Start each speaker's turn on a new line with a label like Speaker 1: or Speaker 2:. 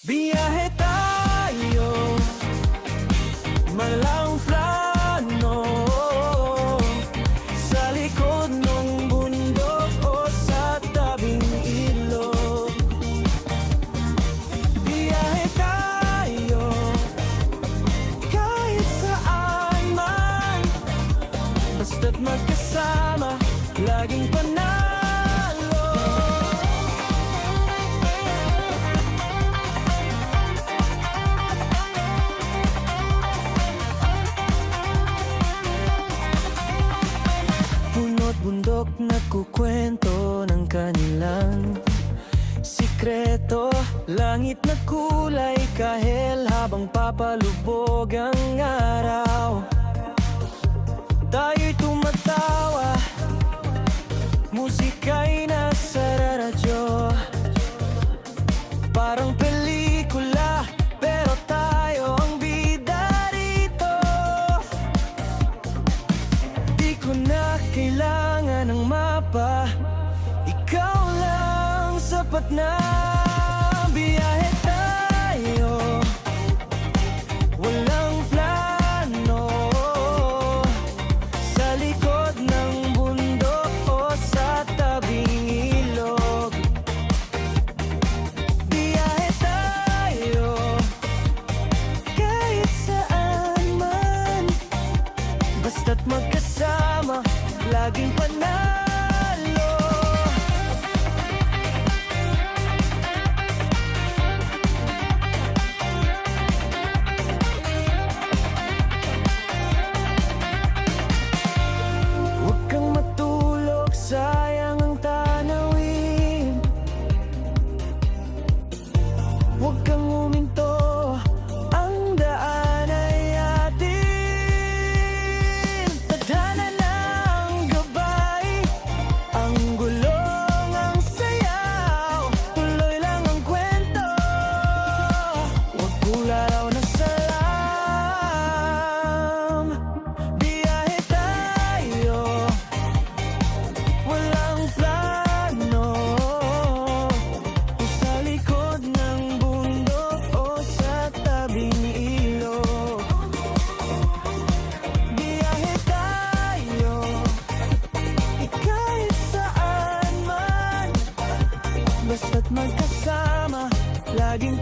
Speaker 1: Biyahe tayo, malang plano, sa likod ng bundok o sa tabing ilog. Biyahe tayo, kahit saan man, basta't magkasama, laging panalo. Puno't bundok nagkukwento ng kanilang sikreto. Langit na kulay kahel habang papalubog ang araw. Tayo'y tumatawa, musika'y nasa radyo. Parang pelikula, pero tayo ang bida rito. Di ko na kailangan ng mapa, ikaw lang sapat na. Biyahe tayo, walang plano, sa likod ng bundok o sa tabing ilog. Biyahe tayo, kahit saan man, basta't magkasama, laging panalo. Huwag kang matulog, sayang ang tanawin. Huwag kang huminto, ang daan ay atin. Tadhana ng gabay, ang gulong ang sayaw, tuloy lang ang kwento. Huwag kularaw na salam. Biyahe tayo, walang plano, sa likod ng bundok o sa tabing ilog. Biyahe tayo, kahit saan man, basta't magkasama, laging